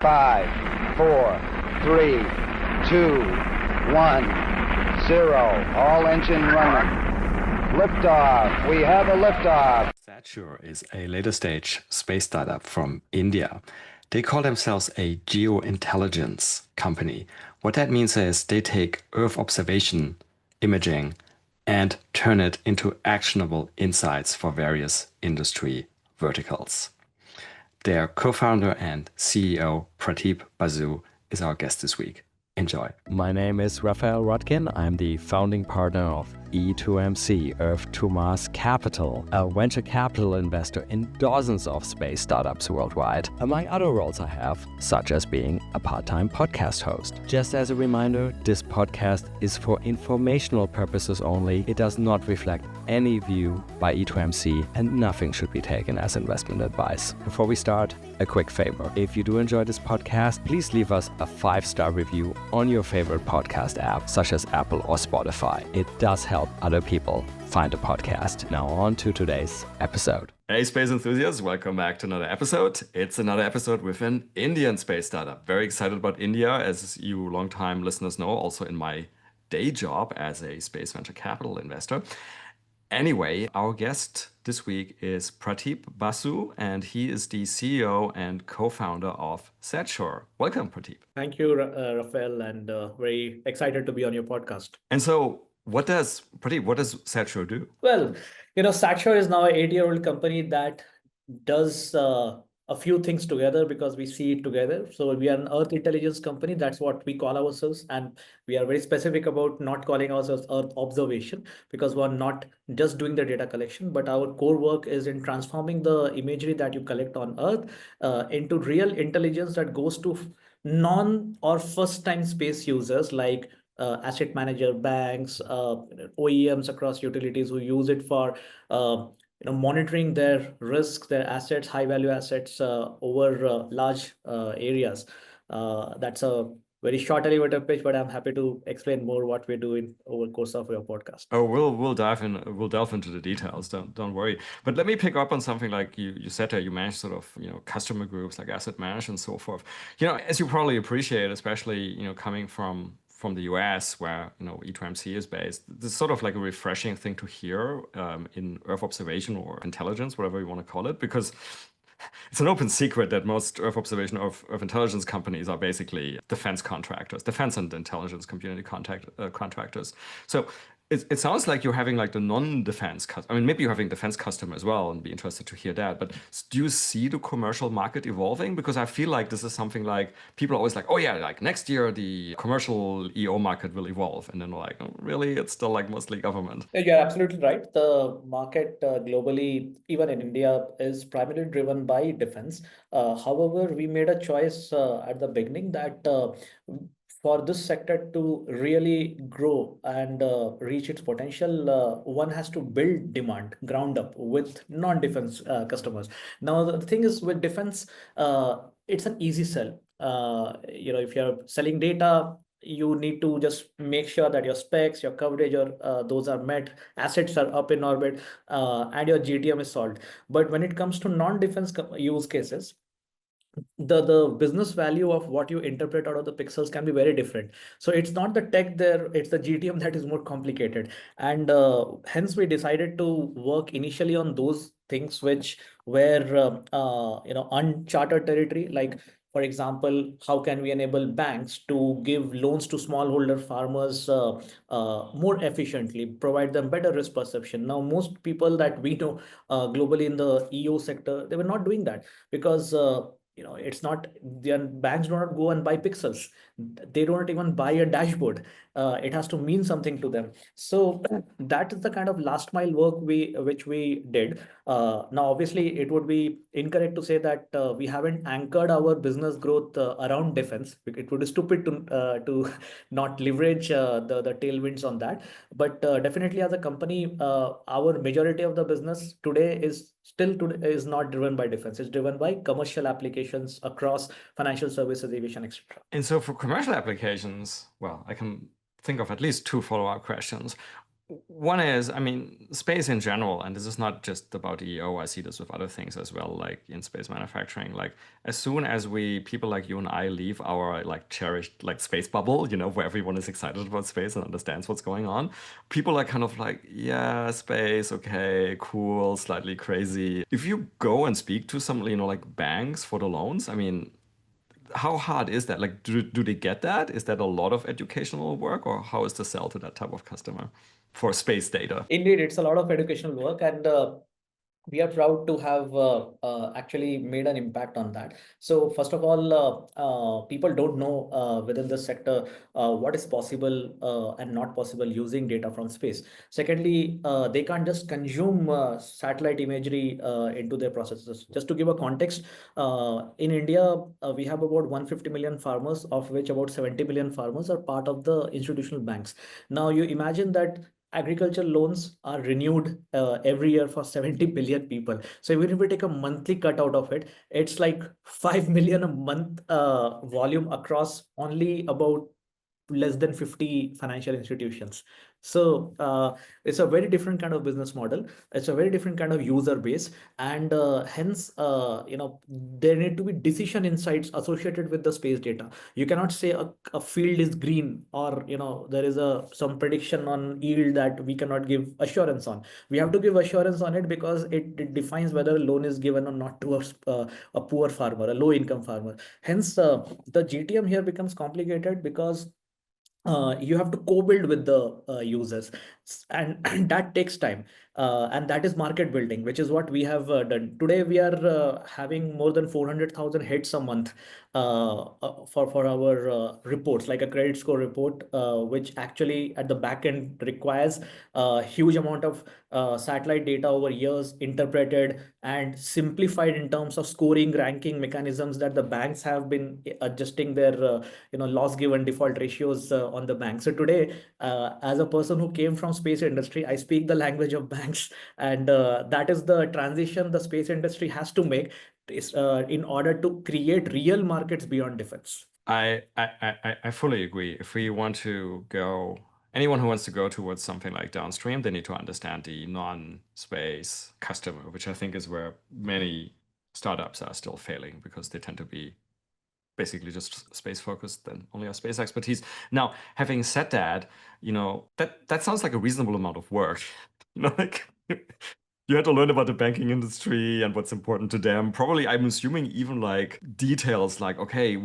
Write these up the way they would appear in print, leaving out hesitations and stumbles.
5, 4, 3, 2, 1, 0. All engine running. Liftoff. We have a liftoff. SatSure is a later stage space startup from India. They call themselves a geointelligence company. What that means is they take Earth observation, imaging, and turn it into actionable insights for various industry verticals. Their co-founder and CEO, Prateep Basu, is our guest this week. Enjoy. My name is Raphael Rodkin. I'm the founding partner of E2MC, Earth to Mars Capital, a venture capital investor in dozens of space startups worldwide, among other roles I have, such as being a part-time podcast host. Just as a reminder, this podcast is for informational purposes only. It does not reflect any view by E2MC, and nothing should be taken as investment advice. Before we start, a quick favor. If you do enjoy this podcast, please leave us a 5-star review on your favorite podcast app, such as Apple or Spotify. It does help other people find the podcast. Now on to today's episode. Hey space enthusiasts, welcome back to another episode. It's another episode with an Indian space startup. Very excited about India, as you longtime listeners know, also in my day job as a space venture capital investor. Anyway, our guest this week is Prateep Basu, and he is the CEO and co-founder of SatSure. Welcome, Prateep. Thank you, Raphael, and very excited to be on your podcast. And so, Prateep, what does SatSure do? Well, SatSure is now an 8-year-old company that does a few things together because we see it together. So we are an Earth intelligence company. That's what we call ourselves. And we are very specific about not calling ourselves Earth observation because we're not just doing the data collection, but our core work is in transforming the imagery that you collect on Earth into real intelligence that goes to non or first time space users like asset manager, banks, OEMs across utilities who use it for monitoring their risks, their assets, high value assets over large areas. That's a very short elevator pitch, but I'm happy to explain more what we're doing over the course of your podcast. Oh, we'll delve into the details. Don't worry. But let me pick up on something like you said there. You manage sort of customer groups like asset management and so forth. As you probably appreciate, especially coming from the US, where E2MC is based, this is sort of like a refreshing thing to hear in Earth observation or intelligence, whatever you want to call it, because it's an open secret that most Earth observation of intelligence companies are basically defense contractors, defense and intelligence community contractors. So it sounds like you're having like the non-defense, maybe you're having defense customer as well, and be interested to hear that. But do you see the commercial market evolving? Because I feel like this is something like people are always like, oh yeah, like next year the commercial EO market will evolve, and then we're like, oh, really, it's still like mostly government. Yeah, you're absolutely right. The market globally, even in India, is primarily driven by defense. However, we made a choice at the beginning that for this sector to really grow and reach its potential, one has to build demand ground up with non-defense customers. Now, the thing is with defense, it's an easy sell. If you're selling data, you need to just make sure that your specs, your coverage, those are met, assets are up in orbit, and your GTM is solved. But when it comes to non-defense use cases, the business value of what you interpret out of the pixels can be very different. So it's not the tech there, it's the GTM that is more complicated. And hence we decided to work initially on those things which were uncharted territory. Like, for example, how can we enable banks to give loans to smallholder farmers more efficiently, provide them better risk perception? Now, most people that we know globally in the EO sector, they were not doing that because it's not, the banks do not go and buy pixels. They don't even buy a dashboard. It has to mean something to them. So that is the kind of last mile work which we did. Now, obviously, it would be incorrect to say that we haven't anchored our business growth around defense. It would be stupid to not leverage the tailwinds on that. But definitely, as a company, our majority of the business today is not driven by defense. It's driven by commercial applications across financial services, aviation, etc. And so for commercial applications, well, I can think of at least 2 follow-up questions. One is, I mean, space in general, and this is not just about EO, I see this with other things as well, like in space manufacturing. Like as soon as people like you and I leave our like cherished like space bubble, where everyone is excited about space and understands what's going on, people are kind of like, yeah, space, okay, cool, slightly crazy. If you go and speak to some, like banks for the loans, I mean, how hard is that? Like, do they get that? Is that a lot of educational work, or how is the sell to that type of customer for space data? Indeed, it's a lot of educational work, and we are proud to have actually made an impact on that. So first of all, people don't know within the sector what is possible and not possible using data from space. Secondly, they can't just consume satellite imagery into their processes. Just to give a context, in India, we have about 150 million farmers, of which about 70 million farmers are part of the institutional banks. Now, you imagine that agriculture loans are renewed every year for 70 billion people. So even if we take a monthly cut out of it, it's like 5 million a month volume across only about less than 50 financial institutions. So it's a very different kind of business model. It's a very different kind of user base, and hence, there need to be decision insights associated with the space data. You cannot say a field is green, or there is some prediction on yield that we cannot give assurance on. We have to give assurance on it because it defines whether a loan is given or not to a poor farmer, a low income farmer. Hence, the GTM here becomes complicated because you have to co-build with the users, and that takes time, and that is market building, which is what we have done. Today we are having more than 400,000 hits a month for our reports, like a credit score report, which actually at the back end requires a huge amount of satellite data over years, interpreted and simplified in terms of scoring, ranking mechanisms that the banks have been adjusting their loss given default ratios on the bank. So today, as a person who came from space industry, I speak the language of banks, and that is the transition the space industry has to make in order to create real markets beyond defense. I fully agree. If we want to go, anyone who wants to go towards something like downstream, they need to understand the non-space customer, which I think is where many startups are still failing because they tend to be basically just space focused and only have space expertise. Now, having said that, that sounds like a reasonable amount of work. Like you had to learn about the banking industry and what's important to them. Probably, I'm assuming even like details like, okay,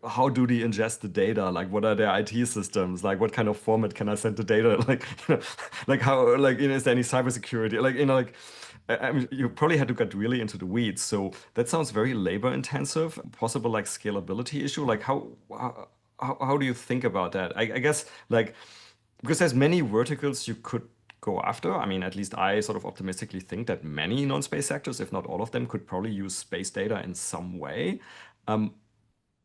how do they ingest the data? Like, what are their IT systems? Like, what kind of format can I send the data? Like, like how, like, is there any cybersecurity? Like, like, I mean, you probably had to get really into the weeds. So that sounds very labor intensive, possible like scalability issue. Like, how do you think about that? I guess like, because there's many verticals you could go after. I mean, at least I sort of optimistically think that many non-space sectors, if not all of them, could probably use space data in some way. Um,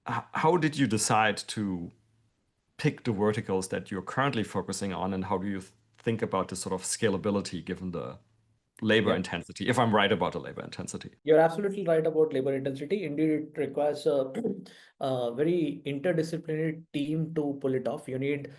how did you decide to pick the verticals that you're currently focusing on, and how do you think about the sort of scalability given the labor Yeah. intensity, if I'm right about the labor intensity? You're absolutely right about labor intensity. Indeed, it requires a very interdisciplinary team to pull it off. You need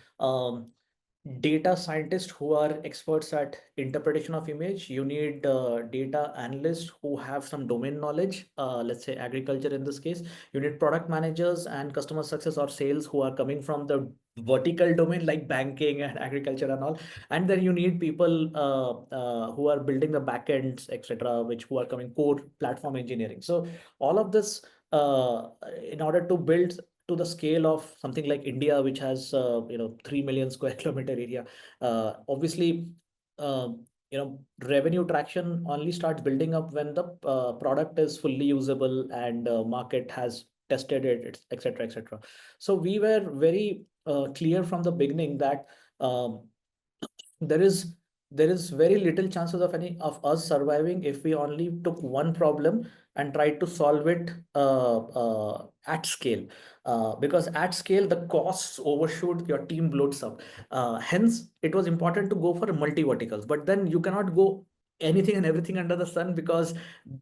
data scientists who are experts at interpretation of image. You need data analysts who have some domain knowledge, let's say agriculture in this case. You need product managers and customer success or sales who are coming from the vertical domain like banking and agriculture and all. And then you need people who are building the backends, etc., which who are coming core platform engineering. So all of this, in order to build to the scale of something like India, which has 3 million square kilometer area, obviously, uh, revenue traction only starts building up when the product is fully usable and market has tested it, etc., etc. So we were very clear from the beginning that um, there is there is very little chances of any of us surviving if we only took one problem and tried to solve it at scale, because at scale the costs overshoot, your team bloats up. Hence it was important to go for multi verticals, but then you cannot go anything and everything under the sun, because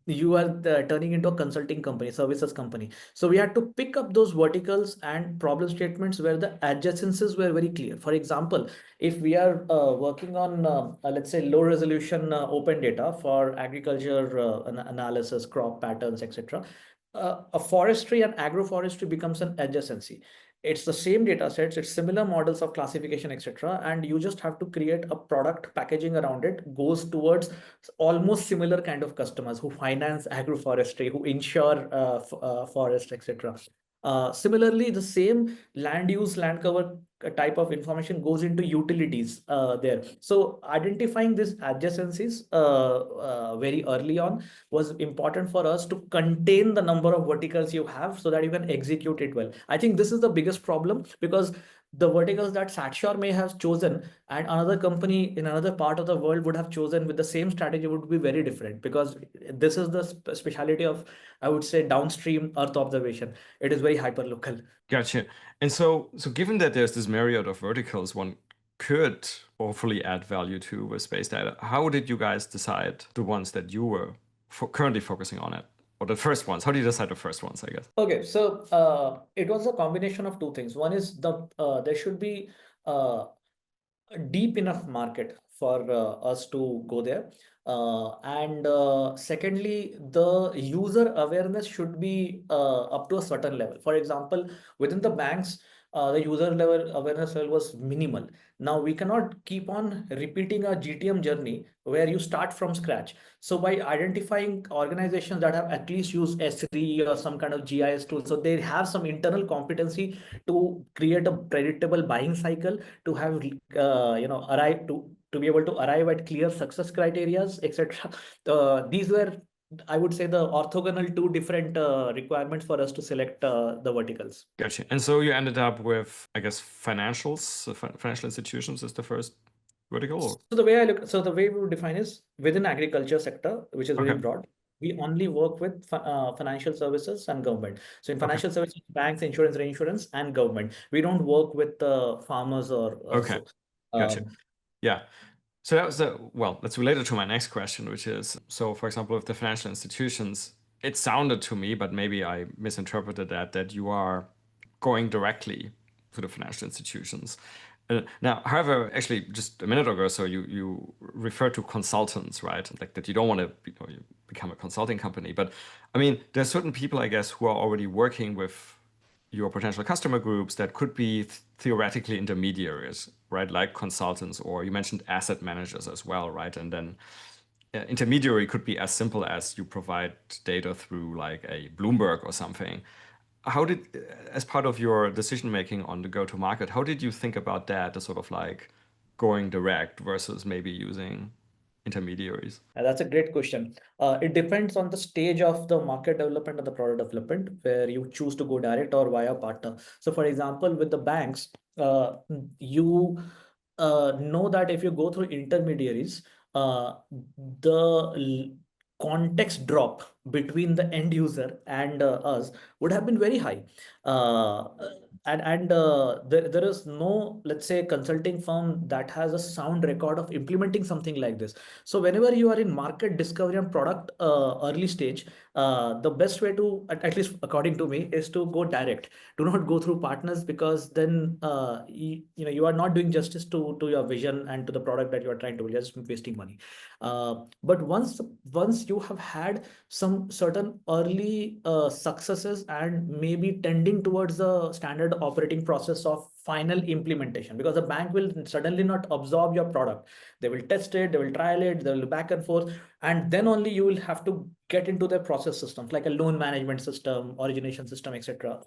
you are turning into a consulting company, services company. So we had to pick up those verticals and problem statements where the adjacencies were very clear. For example, if we are working on let's say low resolution open data for agriculture analysis, crop patterns, etc., a forestry and agroforestry becomes an adjacency. It's the same data sets, it's similar models of classification, etc., and you just have to create a product packaging around it goes towards almost similar kind of customers who finance agroforestry, who insure forest, etc. Similarly, the same land use, land cover type of information goes into utilities there. So identifying these adjacencies very early on was important for us to contain the number of verticals you have so that you can execute it well. I think this is the biggest problem, because the verticals that SatSure may have chosen and another company in another part of the world would have chosen with the same strategy would be very different, because this is the speciality of, I would say, downstream earth observation. It is very hyper local. Gotcha. And so given that there's this myriad of verticals one could hopefully add value to with space data, how did you guys decide the ones that you were currently focusing on it? Or the first ones? How do you decide the first ones, I guess? Okay, so it was a combination of two things. One is there should be a deep enough market for us to go there. And secondly, the user awareness should be up to a certain level. For example, within the banks, the user level awareness level was minimal. Now we cannot keep on repeating a GTM journey where you start from scratch. So by identifying organizations that have at least used S3 or some kind of GIS tool, so they have some internal competency to create a predictable buying cycle, to have arrive to be able to arrive at clear success criterias, etc. These were, I would say, the orthogonal two different requirements for us to select the verticals. Gotcha. And so you ended up with, I guess, financials, financial institutions is the first vertical? Or? So the way we would define is within agriculture sector, which is very Okay. broad. We only work with financial services and government. So in Okay. financial services, banks, insurance, reinsurance, and government. We don't work with farmers or Okay. so. Gotcha. Yeah. So that was well, that's related to my next question, which is, so for example, with the financial institutions, it sounded to me, but maybe I misinterpreted that you are going directly to the financial institutions. Now, however, actually, just a minute ago or so, you referred to consultants, right? Like that you don't want to become a consulting company. But I mean, there are certain people, I guess, who are already working with your potential customer groups that could be theoretically intermediaries, right? Like consultants, or you mentioned asset managers as well, right? And then intermediary could be as simple as you provide data through like a Bloomberg or something. How did, as part of your decision making on the go to market, how did you think about that, the sort of like going direct versus maybe using intermediaries? That's a great question. It depends on the stage of the market development and the product development where you choose to go direct or via partner. So, for example, with the banks, you know that if you go through intermediaries, the context drop between the end user and us would have been very high. Uh, there is no, let's say, consulting firm that has a sound record of implementing something like this. So whenever you are in market discovery and product early stage, the best way to, at least according to me, is to go direct. Do not go through partners, because then you are not doing justice to your vision and to the product that you are trying to build. You're just wasting money. But once you have had some certain early successes and maybe tending towards the standard operating process of final implementation, because the bank will suddenly not absorb your product. They will test it, they will trial it, they will back and forth, and then only you will have to get into their process systems like a loan management system, origination system, etc.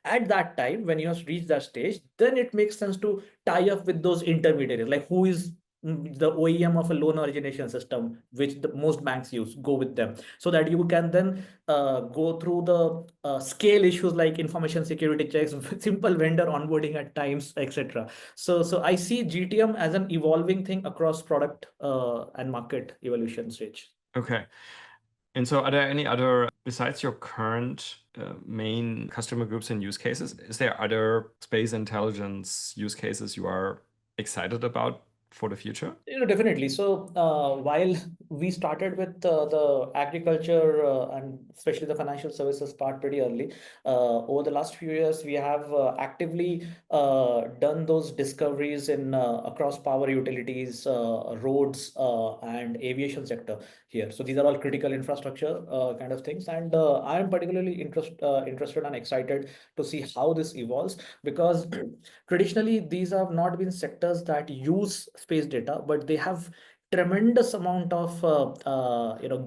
At that time, when you have reached that stage, then it makes sense to tie up with those intermediaries, like who is the OEM of a loan origination system, which the most banks use. Go with them so that you can then go through the scale issues like information security checks, simple vendor onboarding at times, etc. So I see GTM as an evolving thing across product and market evolution stage. Okay. And so are there any other, besides your current main customer groups and use cases, is there other space intelligence use cases you are excited about for the future? Definitely. So, while we started with the agriculture and especially the financial services part pretty early, over the last few years, we have actively done those discoveries in across power utilities, roads, and aviation sector here. So these are all critical infrastructure kind of things, and I am particularly interested and excited to see how this evolves because traditionally these have not been sectors that use space data, but they have tremendous amount of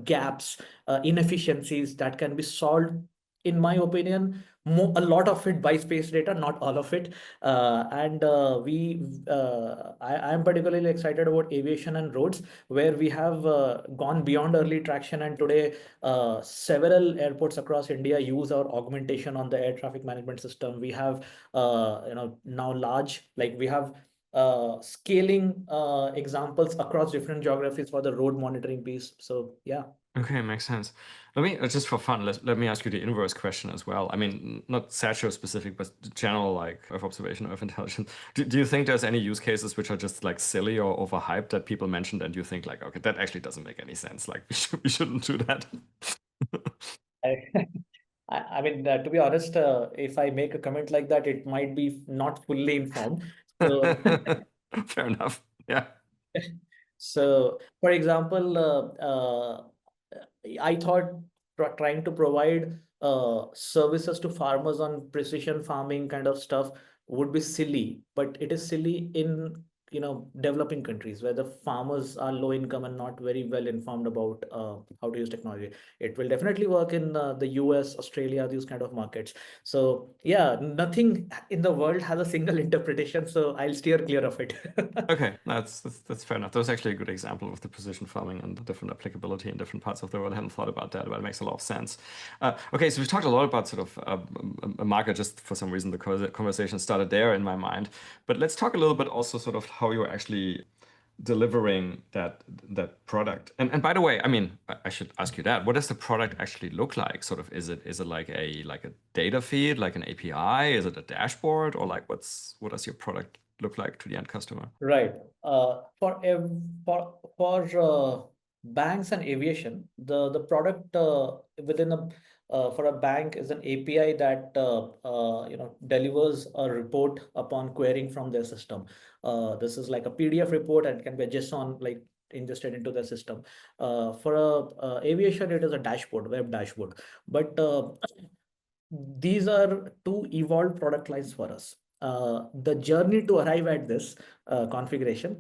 gaps, inefficiencies that can be solved, in my opinion, a lot of it by space data, not all of it. And we I am particularly excited about aviation and roads, where we have gone beyond early traction, and today several airports across India use our augmentation on the air traffic management system. We have now large, like we have scaling examples across different geographies for the road monitoring piece. So yeah. Okay, makes sense. Let me just for fun, let me ask you the inverse question as well. I mean, not SatSure specific, but general like Earth observation, Earth intelligence. Do you think there's any use cases which are just like silly or overhyped that people mentioned, and you think like, okay, that actually doesn't make any sense. Like we shouldn't do that. I, I mean, to be honest, if I make a comment like that, it might be not fully informed. So Fair enough. Yeah. So, for example, I thought trying to provide services to farmers on precision farming kind of stuff would be silly, but it is silly in developing countries where the farmers are low income and not very well informed about how to use technology. It will definitely work in the US, Australia, these kind of markets. So yeah, nothing in the world has a single interpretation, so I'll steer clear of it. Okay, that's fair enough. That was actually a good example of the precision farming and the different applicability in different parts of the world. I hadn't thought about that, but it makes a lot of sense. Okay, so we've talked a lot about sort of a market. Just for some reason, the conversation started there in my mind. But let's talk a little bit also sort of how you're actually delivering that product. And by the way, I mean, I should ask you that. What does the product actually look like? Sort of, is it like a data feed, like an API? Is it a dashboard, or like what does your product look like to the end customer? Right. For banks and aviation, the product within a for a bank is an API that delivers a report upon querying from their system. This is like a PDF report and can be JSON like ingested into the system. For aviation, it is a dashboard, web dashboard. But these are two evolved product lines for us. The journey to arrive at this configuration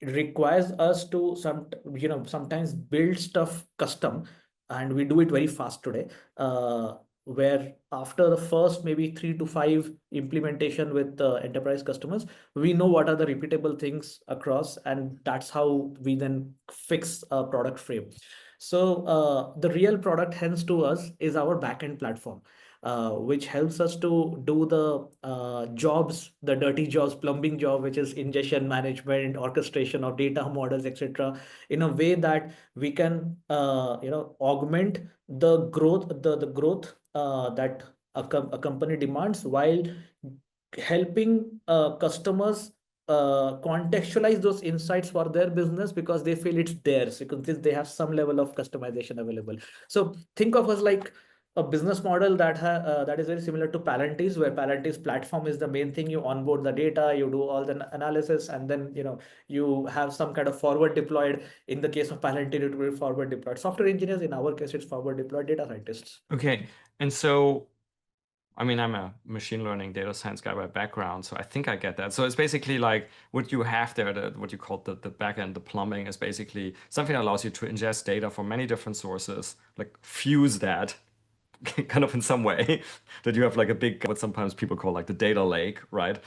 requires us to sometimes build stuff custom, and we do it very fast today. Where after the first maybe 3 to 5 implementation with enterprise customers, we know what are the repeatable things across, and that's how we then fix a product frame. So the real product, hence to us, is our backend platform, which helps us to do the jobs, the dirty jobs, plumbing job, which is ingestion management, orchestration of data models, etc., in a way that we can, augment the growth, the growth that a company demands, while helping customers contextualize those insights for their business because they feel it's theirs, because they have some level of customization available. So think of us like a business model that is very similar to Palantir, where Palantir's platform is the main thing. You onboard the data, you do all the analysis, and then you have some kind of forward deployed. In the case of Palantir, it will be forward deployed software engineers. In our case, it's forward deployed data scientists. Okay, and so I mean, I'm a machine learning data science guy by background, so I think I get that. So it's basically like what you have there, what you call the backend, the plumbing, is basically something that allows you to ingest data from many different sources, like fuse that kind of in some way, that you have like a big, what sometimes people call like the data lake, right?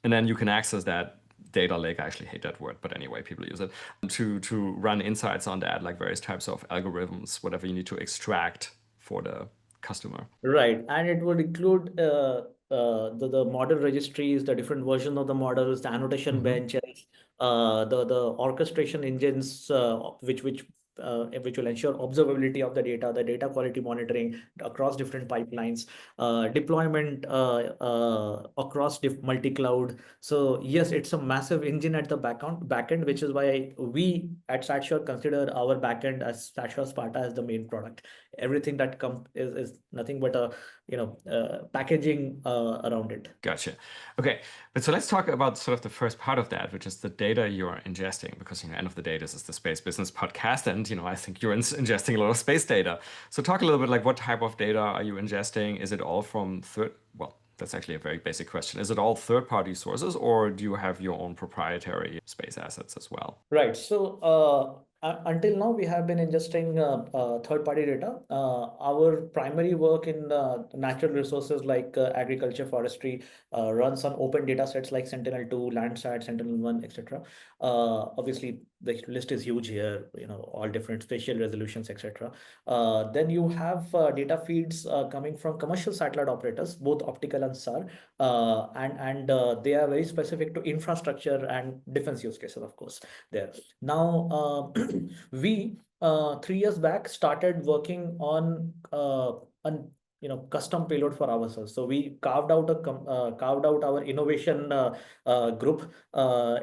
And then you can access that data lake. I actually hate that word, but anyway, people use it to run insights on that, like various types of algorithms, whatever you need to extract for the customer. Right, and it would include the model registries, the different versions of the models, the annotation benches, the orchestration engines, which which will ensure observability of the data quality monitoring across different pipelines, deployment across multi-cloud. So yes, it's a massive engine at the backend, which is why we at SatSure consider our backend as SatSure Sparta as the main product. Everything that comes is nothing but a packaging around it. Gotcha. Okay, but so let's talk about sort of the first part of that, which is the data you're ingesting, because end of the day, this is the Space Business Podcast, and I think you're ingesting a lot of space data. So talk a little bit like what type of data are you ingesting? Is it all from well, that's actually a very basic question. Is it all third-party sources, or do you have your own proprietary space assets as well? Right. So until now, we have been ingesting third-party data. Our primary work in natural resources like agriculture, forestry runs on open data sets like Sentinel-2, Landsat, Sentinel-1, etc. Obviously, the list is huge here, all different spatial resolutions, etc. Then you have data feeds coming from commercial satellite operators, both optical and SAR, and they are very specific to infrastructure and defense use cases, of course. There. Now, we 3 years back started working on an custom payload for ourselves. So we carved out our innovation group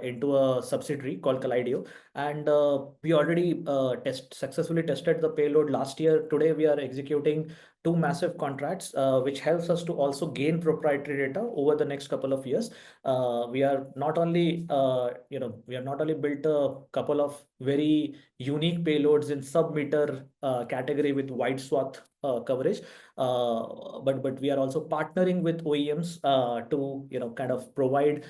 into a subsidiary called Collidio, and we already successfully tested the payload last year. Today we are executing 2 massive contracts, which helps us to also gain proprietary data over the next couple of years. We are not only built a couple of very unique payloads in sub-meter category with wide swath coverage, but we are also partnering with OEMs to kind of provide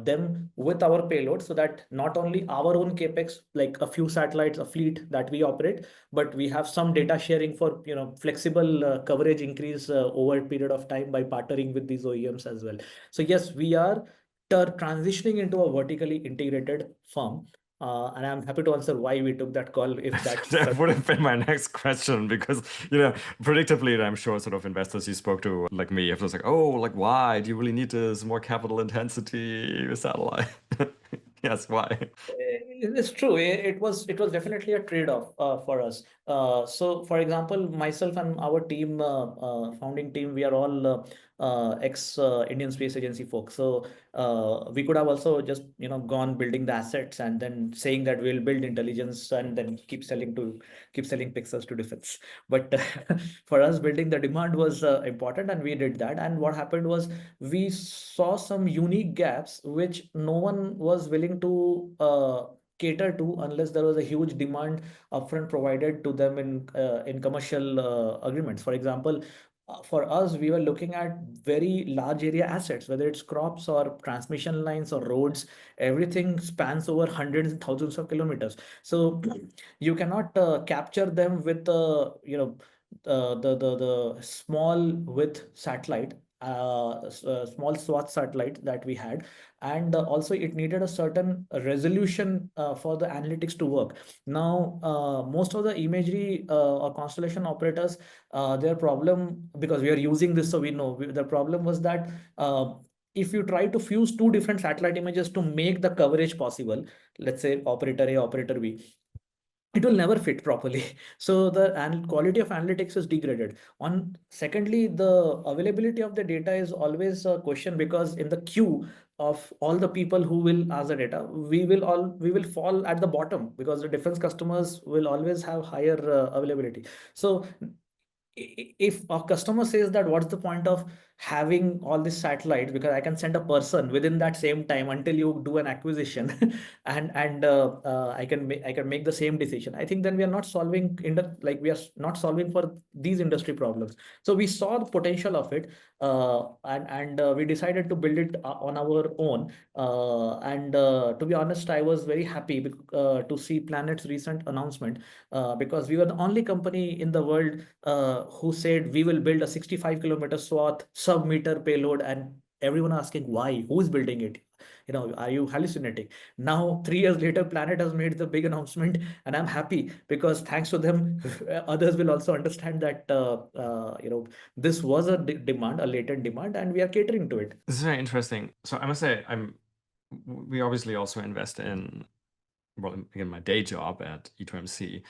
them with our payload, so that not only our own capex, like a few satellites, a fleet that we operate, but we have some data sharing for flexible coverage increase over a period of time by partnering with these OEMs as well. So yes, we are transitioning into a vertically integrated firm. And I'm happy to answer why we took that call, if that's That would have been my next question, because predictably, I'm sure sort of investors you spoke to, like me, if it was like, oh, like why do you really need this more capital intensity satellite? Yes, why? It's true. It was definitely a trade-off for us. So, for example, myself and our team, founding team, we are all ex Indian Space Agency folks. So we could have also just gone building the assets and then saying that we'll build intelligence and then keep selling pixels to defense. But for us, building the demand was important, and we did that. And what happened was we saw some unique gaps which no one was willing to cater to unless there was a huge demand upfront provided to them in commercial agreements. For example, for us, we were looking at very large area assets, whether it's crops or transmission lines or roads. Everything spans over hundreds and thousands of kilometers. So you cannot capture them with the small width satellite, small swath satellite that we had, and also it needed a certain resolution for the analytics to work. Now, most of the imagery or constellation operators, their problem, because we are using this, so we know the problem was that if you try to fuse 2 different satellite images to make the coverage possible, let's say operator A, operator B, it will never fit properly. So the quality of analytics is degraded. Secondly, the availability of the data is always a question, because in the queue of all the people who will ask the data, we will fall at the bottom, because the defense customers will always have higher availability. So if a customer says that what's the point of having all these satellites, because I can send a person within that same time until you do an acquisition, and I can make the same decision. I think then we are not solving we are not solving for these industry problems. So we saw the potential of it, and we decided to build it on our own. And to be honest, I was very happy to see Planet's recent announcement, because we were the only company in the world who said we will build a 65-kilometer swath sub-meter payload, and everyone asking why, who is building it? Are you hallucinating? Now, 3 years later, Planet has made the big announcement, and I'm happy, because thanks to them, others will also understand that this was a demand, a latent demand, and we are catering to it. This is very interesting. So I must say, we obviously also invest in well, in my day job at E2MC,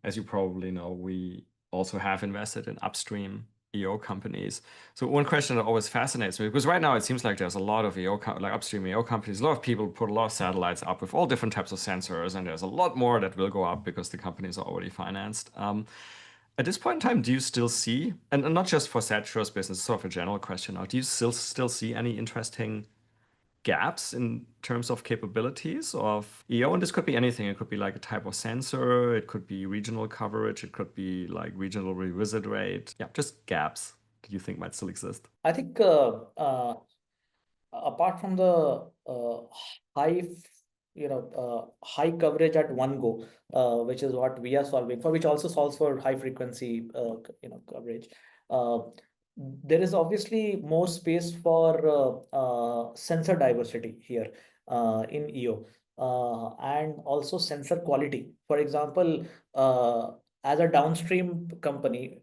as you probably know, we also have invested in upstream EO companies. So one question that always fascinates me, because right now it seems like there's a lot of like upstream EO companies, a lot of people put a lot of satellites up with all different types of sensors, and there's a lot more that will go up because the companies are already financed. At this point in time, do you still see, and not just for SatSure's business, sort of a general question now, do you still see any interesting gaps in terms of capabilities of EO? And this could be anything. It could be like a type of sensor, it could be regional coverage, it could be like regional revisit rate. Yeah, just gaps that you think might still exist. I think apart from the high high coverage at one go, which is what we are solving for, which also solves for high frequency coverage. uh, there is obviously more space for sensor diversity here in EO, and also sensor quality. For example, as a downstream company,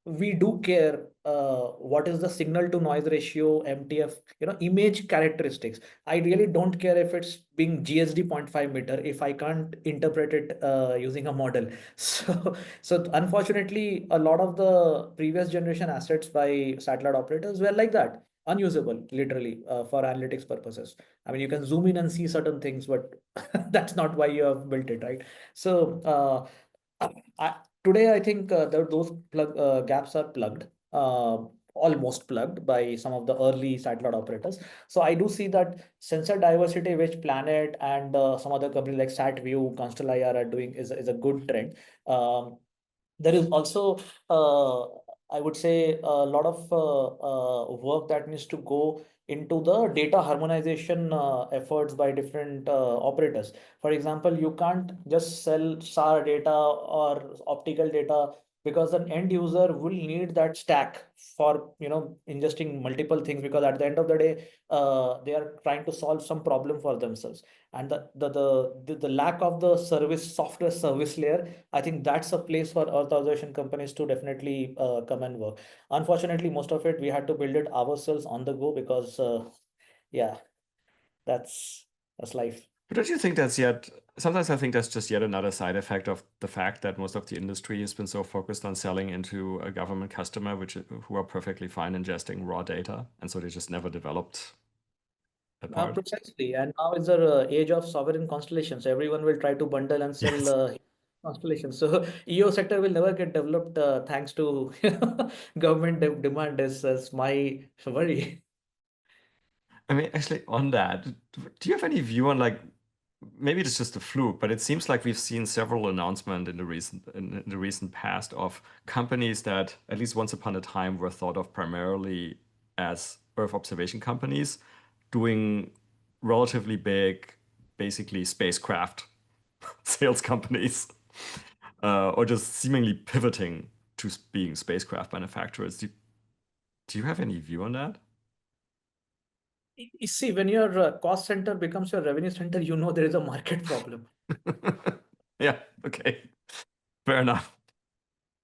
we do care what is the signal to noise ratio, MTF, image characteristics. I really don't care if it's being GSD 0.5 meter if I can't interpret it using a model. So unfortunately, a lot of the previous generation assets by satellite operators were like that, unusable, literally, for analytics purposes. I mean, you can zoom in and see certain things, but that's not why you have built it, right? So I, today, I think those gaps are plugged, almost plugged by some of the early satellite operators. So I do see that sensor diversity, which Planet and some other companies like SatView, Constel are doing, is a good trend. There is also, I would say, a lot of work that needs to go into the data harmonization efforts by different operators. For example, you can't just sell SAR data or optical data, because an end user will need that stack for ingesting multiple things, because at the end of the day, they are trying to solve some problem for themselves. And the lack of the service software service layer, I think that's a place for Earth observation companies to definitely come and work. Unfortunately, most of it we had to build it ourselves on the go, because yeah, that's that's life. But don't you think that's yet, sometimes I think that's just yet another side effect of the fact that most of the industry has been so focused on selling into a government customer, who are perfectly fine ingesting raw data. And so they just never developed that part. Precisely, and now is the age of sovereign constellations. Everyone will try to bundle and sell Yes. constellations. So EO sector will never get developed thanks to government demand. Is my worry. I mean, actually, on that, do you have any view on like, maybe it's just a fluke, but it seems like we've seen several announcements in the recent past of companies that at least once upon a time were thought of primarily as Earth observation companies doing relatively big, basically spacecraft sales companies, or just seemingly pivoting to being spacecraft manufacturers. Do you have any view on that? You see, when your cost center becomes your revenue center, there is a market problem. Yeah, okay, fair enough.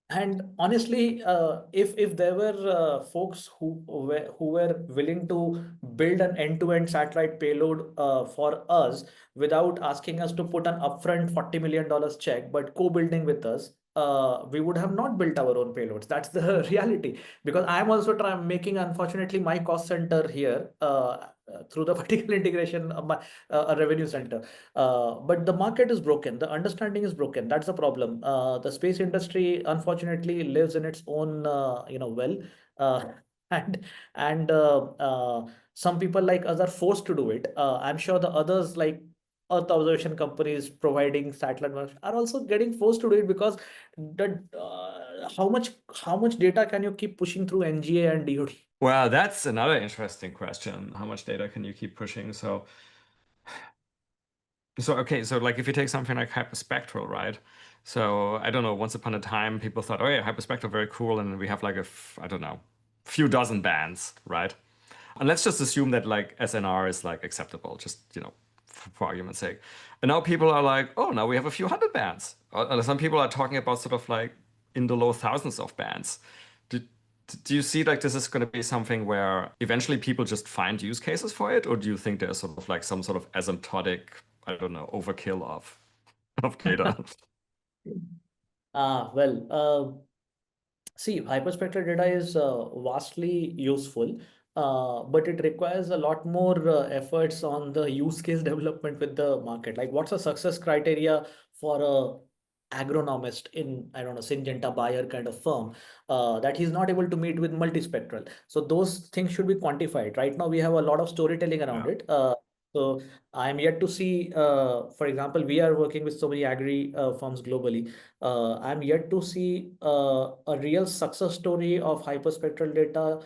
And honestly, if there were folks who were willing to build an end-to-end satellite payload for us without asking us to put an upfront $40 million check, but co-building with us, we would have not built our own payloads. That's the reality. Because I'm also trying making, unfortunately, my cost center here through the vertical integration of my a revenue center. But the market is broken. The understanding is broken. That's the problem. The space industry, unfortunately, lives in its own, well, uh, and some people like us are forced to do it. I'm sure the others, like Earth observation companies providing satellite are also getting forced to do it, because the how much data can you keep pushing through NGA and DoD? Well, that's another interesting question. How much data can you keep pushing? So okay, so like if you take something like hyperspectral, right? So I don't know, once upon a time people thought, oh yeah, hyperspectral, very cool, and we have like I don't know, few dozen bands, right? And let's just assume that like SNR is like acceptable, just for argument's sake. And now people are like, oh, now we have a few hundred bands. Or some people are talking about sort of like in the low thousands of bands. Do, do you see like this is going to be something where eventually people just find use cases for it, or do you think there's sort of like some sort of asymptotic, I don't know, overkill of data. Well, see, hyperspectral data is vastly useful, but it requires a lot more efforts on the use case development with the market. Like, what's a success criteria for a agronomist in, I don't know, Syngenta Bayer kind of firm that he's not able to meet with multispectral? So those things should be quantified. Right now, we have a lot of storytelling around Yeah. it. So I'm yet to see, for example, we are working with so many agri firms globally. I'm yet to see a real success story of hyperspectral data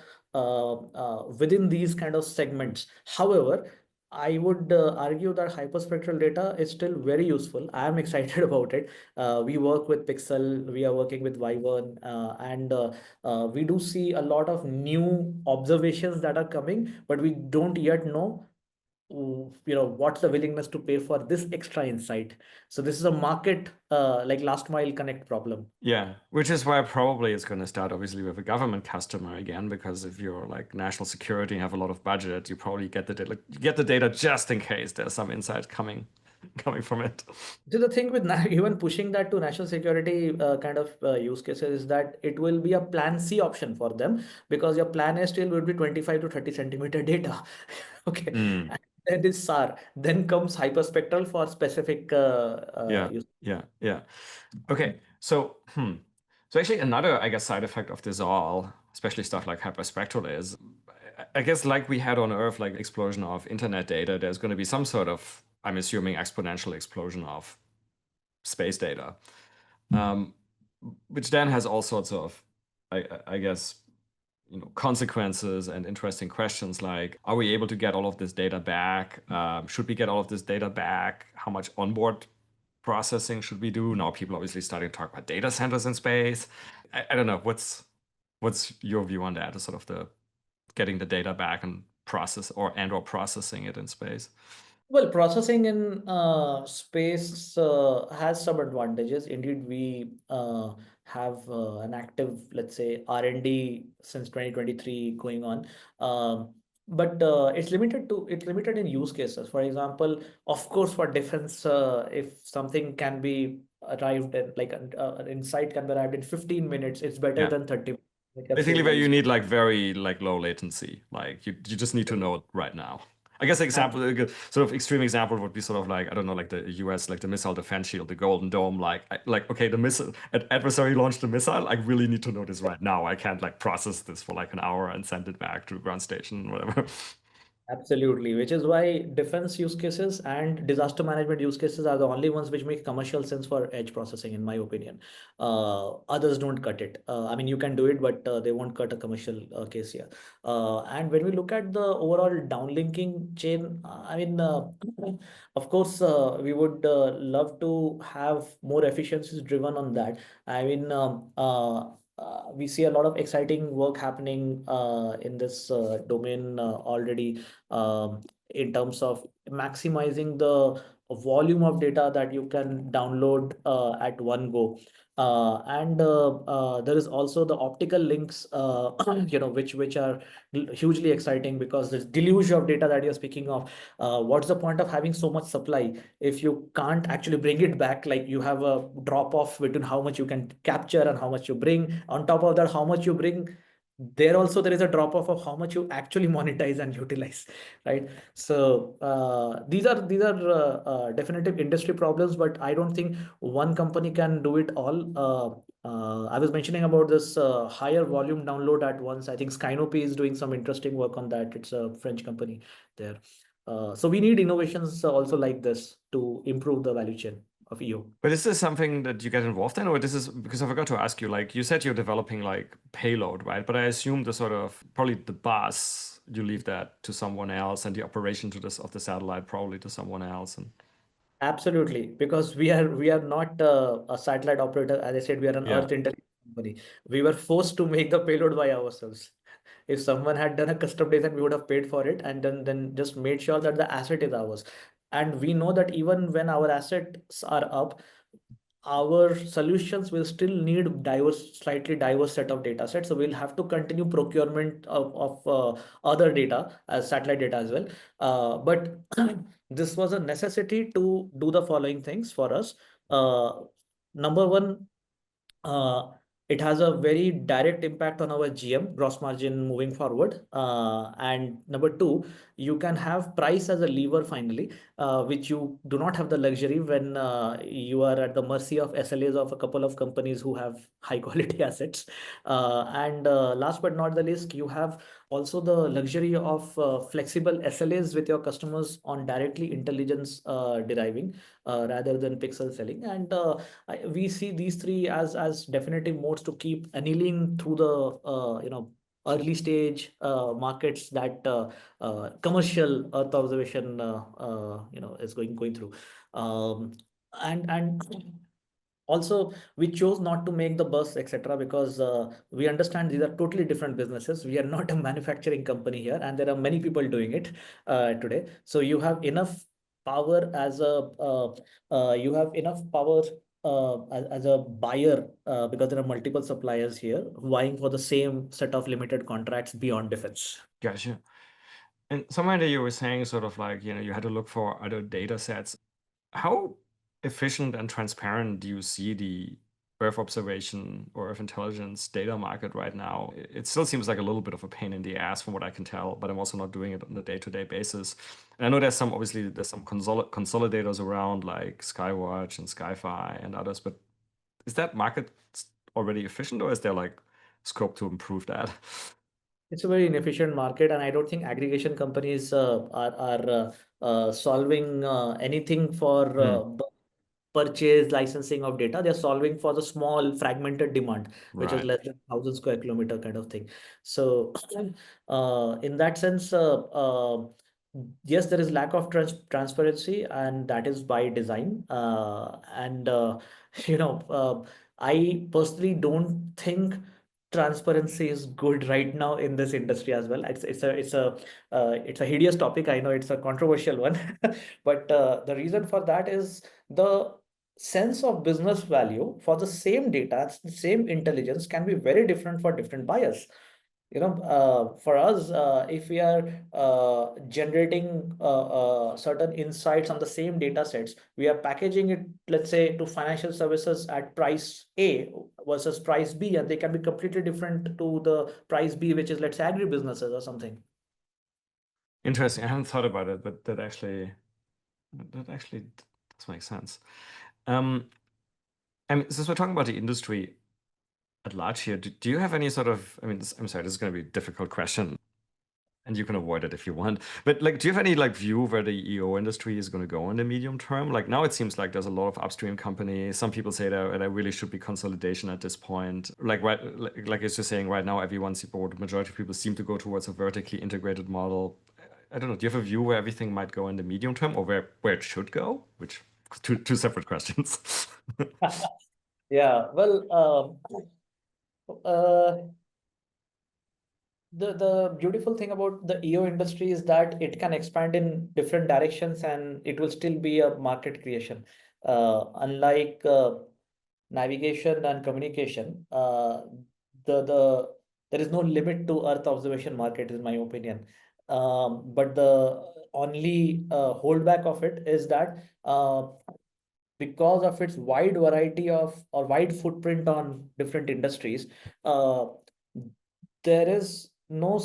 within these kind of segments. However, I would argue that hyperspectral data is still very useful. I am excited about it. We work with Pixel, we are working with Wyvern, and we do see a lot of new observations that are coming, but we don't yet know what's the willingness to pay for this extra insight. So this is a market like last mile connect problem. Yeah, which is why probably it's going to start obviously with a government customer again, because if you're like national security and have a lot of budget, you probably get the data, just in case there's some insight coming from it. So the thing with even pushing that to national security kind of use cases is that it will be a plan C option for them, because your plan A still would be 25 to 30 centimeter data. Okay. Mm. And then is SAR. Then comes hyperspectral for specific Yeah, use. yeah. Okay, so actually another, I guess, side effect of this all, especially stuff like hyperspectral, is I guess like we had on Earth, like explosion of internet data, there's going to be some sort of, I'm assuming, exponential explosion of space data, um, which then has all sorts of, I guess, consequences and interesting questions like, are we able to get all of this data back? Should we get all of this data back? How much onboard processing should we do? Now people obviously starting to talk about data centers in space. I don't know. What's your view on that? Sort of the getting the data back and or processing it in space. Well, processing in space has some advantages. Indeed, we have an active, let's say, R&D since 2023 going on. But it's limited in use cases. For example, of course, for defense, if something can be arrived at, like an insight can be arrived in 15 minutes, it's better Yeah. than 30. It can Basically save where lives. you need like very like low latency. Like you just need to know it right now. I guess example, sort of extreme example would be sort of like, I don't know, like the US, like the missile defense shield, the Golden Dome, like okay, the missile adversary launched the missile. I really need to know this right now. I can't like process this for like an hour and send it back to ground station, whatever. Absolutely, which is why defense use cases and disaster management use cases are the only ones which make commercial sense for edge processing, in my opinion. Others don't cut it. I mean, you can do it, but they won't cut a commercial case here. And when we look at the overall downlinking chain, I mean, of course, we would love to have more efficiencies driven on that. I mean, we see a lot of exciting work happening in this domain already, in terms of maximizing the volume of data that you can download at one go. And there is also the optical links, which are hugely exciting, because this deluge of data that you're speaking of. What's the point of having so much supply if you can't actually bring it back? Like, you have a drop off between how much you can capture and how much you bring. On top of that, how much you bring, there is a drop off of how much you actually monetize and utilize, right? So these are definitive industry problems, but I don't think one company can do it all. I was mentioning about this higher volume download at once. I think Skynopy is doing some interesting work on that. It's a French company there. So we need innovations also like this to improve the value chain of EO. But is this something that you get involved in, or this is because I forgot to ask you, like you said you're developing like payload, right? But I assume the sort of probably the bus, you leave that to someone else, and the operation to this of the satellite probably to someone else. And Absolutely, because we are not a satellite operator. As I said, we are an yeah. Earth intelligence company. We were forced to make the payload by ourselves. If someone had done a custom design, we would have paid for it, and then just made sure that the asset is ours. And we know that even when our assets are up, our solutions will still need slightly diverse set of data sets. So we'll have to continue procurement of other data as satellite data as well. But this was a necessity to do the following things for us. Number one, uh, it has a very direct impact on our GM, gross margin, moving forward. And number two, you can have price as a lever finally, which you do not have the luxury when you are at the mercy of SLAs of a couple of companies who have high quality assets. And last but not the least, you have also the luxury of flexible SLAs with your customers on directly intelligence deriving rather than pixel selling. And we see these three as definitive modes to keep annealing through the early stage markets that commercial Earth observation is going through. Um, and also we chose not to make the bus etc because we understand these are totally different businesses. We are not a manufacturing company here, and there are many people doing it today. So you have enough power as a you have enough power as a buyer because there are multiple suppliers here vying for the same set of limited contracts beyond defense. Gotcha. And somewhere you were saying sort of like, you had to look for other data sets. How efficient and transparent do you see the Earth observation or Earth intelligence data market right now? It still seems like a little bit of a pain in the ass from what I can tell, but I'm also not doing it on a day-to-day basis. And I know there's some consolidators around like Skywatch and Skyfi and others, but is that market already efficient, or is there like scope to improve that? It's a very inefficient market, and I don't think aggregation companies are solving anything for purchase licensing of data. They're solving for the small fragmented demand, which is Right. less than 1,000 square kilometer kind of thing. So, in that sense, yes, there is lack of transparency, and that is by design. And you know, I personally don't think transparency is good right now in this industry as well. It's a hideous topic. I know it's a controversial one, but the reason for that is the sense of business value for the same data, the same intelligence can be very different for different buyers. For us, if we are generating certain insights on the same data sets, we are packaging it, let's say, to financial services at price A versus price B, and they can be completely different to the price B, which is, let's say, agribusinesses or something. Interesting. I haven't thought about it, but that actually does make sense. I mean, since we're talking about the industry at large here, do you have any sort of, I mean, I'm sorry, this is going to be a difficult question, and you can avoid it if you want. But like, do you have any like view where the EO industry is going to go in the medium term? Like now it seems like there's a lot of upstream companies. Some people say that there really should be consolidation at this point. Like like it's just saying right now, everyone's, or the majority of people seem to go towards a vertically integrated model. I don't know. Do you have a view where everything might go in the medium term, or where it should go? Which two separate questions. Yeah, well, the beautiful thing about the EO industry is that it can expand in different directions and it will still be a market creation. Unlike navigation and communication, the there is no limit to Earth observation market, in my opinion. But the only holdback of it is that because of its wide variety of or wide footprint on different industries, uh, there is no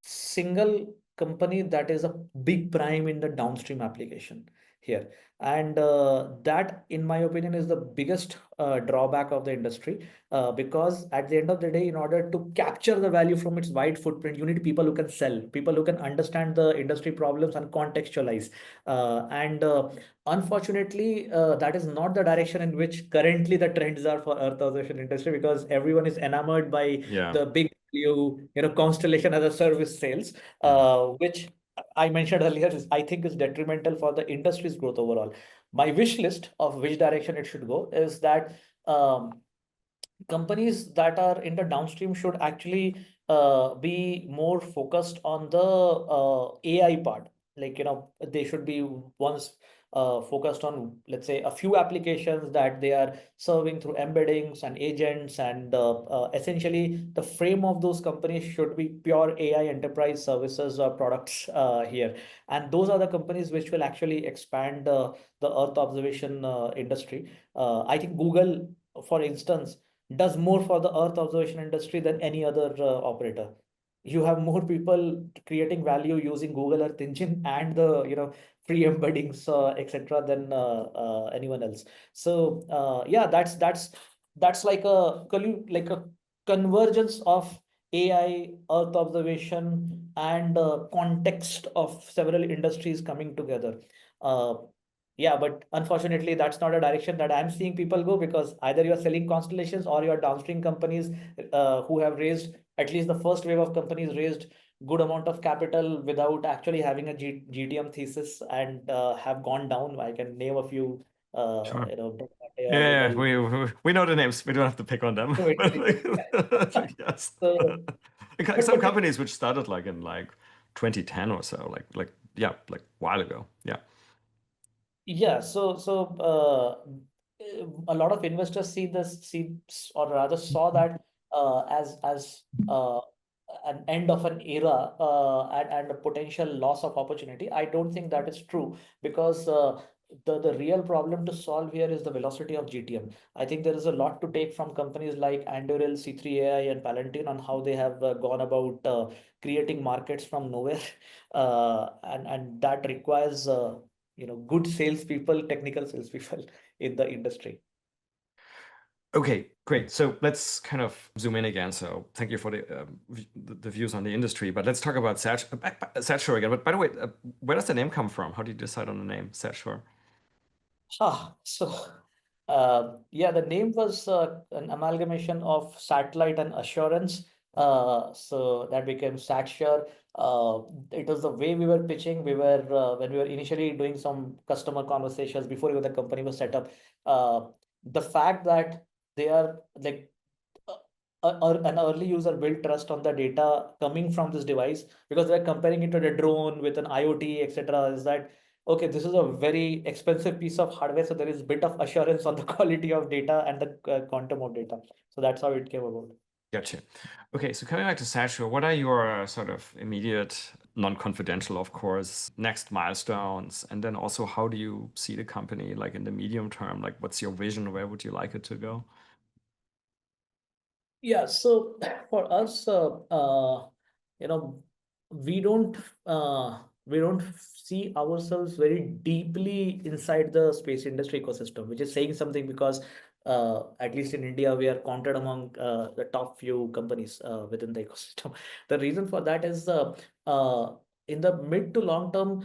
single company that is a big prime in the downstream application here. And that, in my opinion, is the biggest drawback of the industry, because at the end of the day, in order to capture the value from its wide footprint, you need people who can sell, people who can understand the industry problems and contextualize. And Unfortunately, that is not the direction in which currently the trends are for Earth observation industry, because everyone is enamored by Yeah. the big constellation as a service sales, which I mentioned earlier, I think is detrimental for the industry's growth overall. My wish list of which direction it should go is that companies that are in the downstream should actually be more focused on the AI part. Like, they should be ones focused on, let's say, a few applications that they are serving through embeddings and agents, and essentially the frame of those companies should be pure AI enterprise services or products here. And those are the companies which will actually expand the Earth observation industry. I think Google, for instance, does more for the Earth observation industry than any other operator. You have more people creating value using Google Earth Engine and the free embeddings, etc., than anyone else. So yeah, that's like a convergence of AI, Earth observation, and context of several industries coming together. Uh, yeah, but unfortunately, that's not a direction that I'm seeing people go, because either you're selling constellations or your downstream companies who have raised, at least the first wave of companies raised good amount of capital without actually having a GTM thesis, and have gone down. I can name a few, Sure. Yeah, Wendell. we know the names. We don't have to pick on them. Yes. So, Like but some but companies which started like in like 2010 or so, like yeah, like a while ago. Yeah. yeah, a lot of investors or rather saw that as an end of an era, and a potential loss of opportunity. I don't think that is true, because the real problem to solve here is the velocity of GTM. I think there is a lot to take from companies like Anduril, C3 AI, and Palantir on how they have gone about creating markets from nowhere, and that requires good salespeople, technical salespeople in the industry. Okay, great. So let's kind of zoom in again. So thank you for the views on the industry, but let's talk about SatSure again. But by the way, where does the name come from? How did you decide on the name SatSure? So yeah, the name was an amalgamation of satellite and assurance. So that became SatSure. It was the way we were pitching. We were When we were initially doing some customer conversations before even the company was set up. The fact that they are like an early user built trust on the data coming from this device, because they're comparing it to a drone with an IoT, etc. Is that okay? This is a very expensive piece of hardware, so there is bit of assurance on the quality of data and the quantum of data. So that's how it came about. Gotcha. Okay, so coming back to SatSure, what are your sort of immediate, non-confidential, of course, next milestones? And then also, how do you see the company like in the medium term? Like, what's your vision? Where would you like it to go? Yeah, so for us, you know, we don't we don't see ourselves very deeply inside the space industry ecosystem, which is saying something, because at least in India, we are counted among the top few companies within the ecosystem. The reason for that is uh, in the mid to long term,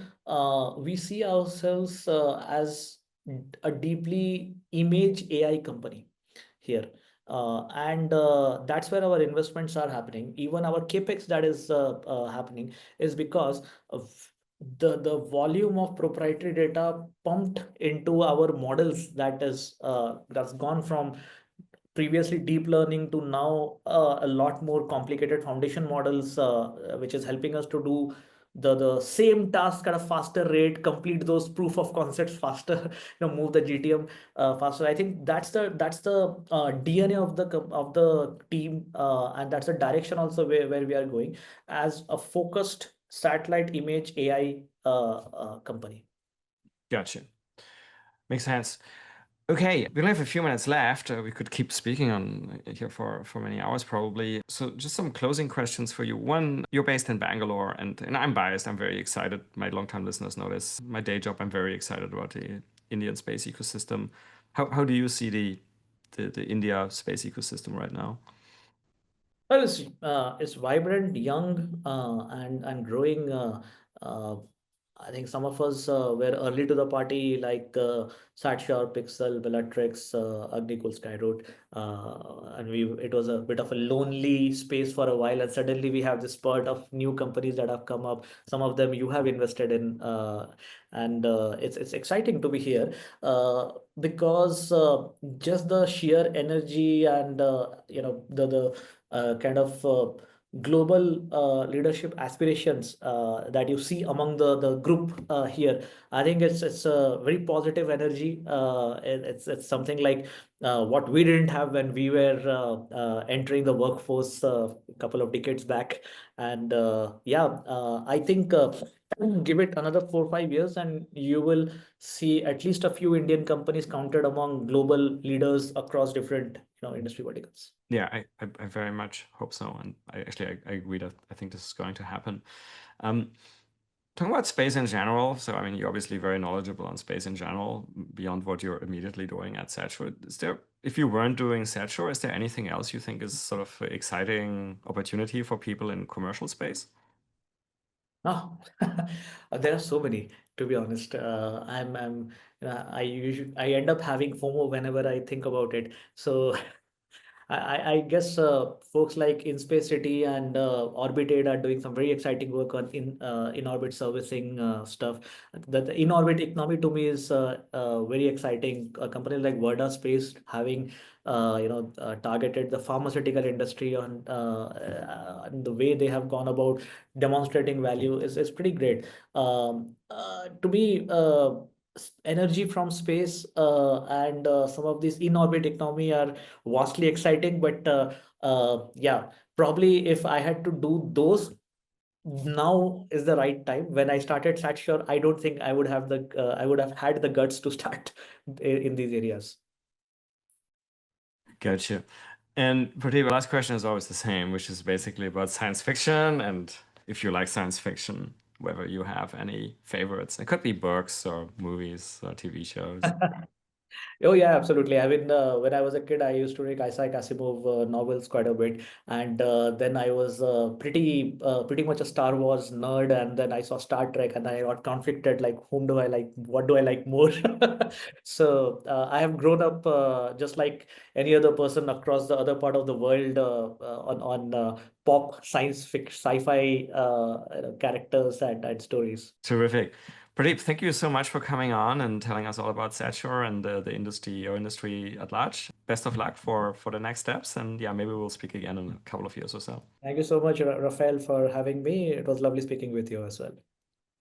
we see ourselves as a deeply image AI company here. And That's where our investments are happening. Even our capex that is happening is because of the volume of proprietary data pumped into our models, that's gone from previously deep learning to now a lot more complicated foundation models, which is helping us to do the same task at a faster rate, complete those proof of concepts faster, move the GTM faster. I think that's the DNA of the team, and that's the direction also where we are going as a focused satellite image AI company. Gotcha. Makes sense. Okay, we only have a few minutes left. We could keep speaking on here for many hours probably. So just some closing questions for you. One, you're based in Bangalore, and I'm biased. I'm very excited. My longtime listeners know this. My day job, I'm very excited about the Indian space ecosystem. How do you see the India space ecosystem right now? Well, it's vibrant, young, and growing. Uh, I think some of us were early to the party, like SatSure, Pixel, Bellatrix, Agnicool, Skyroot, and it was a bit of a lonely space for a while, and suddenly we have this spurt of new companies that have come up. Some of them you have invested in, and it's exciting to be here, because just the sheer energy and the kind of global leadership aspirations that you see among the group here. I think it's a very positive energy. It's something like what we didn't have when we were entering the workforce a couple of decades back. And I think give it another 4 or 5 years, and you will see at least a few Indian companies counted among global leaders across different industry verticals. Yeah, I very much hope so. And I agree that I think this is going to happen. Talking about space in general, so I mean, you're obviously very knowledgeable on space in general, beyond what you're immediately doing at SatSure. If you weren't doing SatSure, is there anything else you think is sort of exciting opportunity for people in commercial space? Oh, there are so many, to be honest. I end up having FOMO whenever I think about it. So I guess folks like InSpace City and Orbited are doing some very exciting work on in orbit servicing stuff. The in orbit economy to me is very exciting. A company like Verda Space having targeted the pharmaceutical industry on and the way they have gone about demonstrating value is pretty great. To me, energy from space and some of these in orbit economy are vastly exciting. But yeah, probably if I had to do those, now is the right time. When I started SatSure, I don't think I would have had the guts to start in these areas. Gotcha. And Prateep, the last question is always the same, which is basically about science fiction. And if you like science fiction, whether you have any favorites. It could be books or movies or TV shows. Oh yeah, absolutely. I mean, when I was a kid, I used to read Isaac Asimov novels quite a bit, and then I was pretty much a Star Wars nerd, and then I saw Star Trek, and I got conflicted, like whom do I like, what do I like more? So I have grown up just like any other person across the other part of the world on pop science fiction, sci-fi characters and stories. Terrific. Pradeep, thank you so much for coming on and telling us all about SatSure and the industry, your industry at large. Best of luck for the next steps. And yeah, maybe we'll speak again in a couple of years or so. Thank you so much, Rafael, for having me. It was lovely speaking with you as well.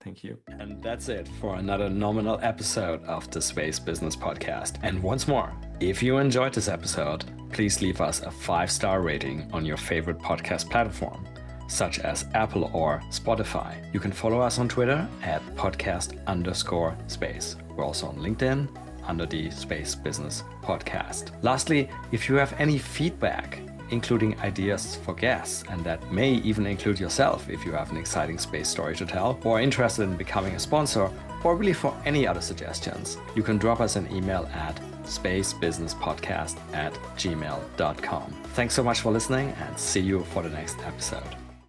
Thank you. And that's it for another nominal episode of the Space Business Podcast. And once more, if you enjoyed this episode, please leave us a 5-star rating on your favorite podcast platform, such as Apple or Spotify. You can follow us on Twitter at podcast_space. We're also on LinkedIn under the Space Business Podcast. Lastly, if you have any feedback, including ideas for guests, and that may even include yourself if you have an exciting space story to tell, or are interested in becoming a sponsor, or really for any other suggestions, you can drop us an email at spacebusinesspodcast@gmail.com. Thanks so much for listening, and see you for the next episode.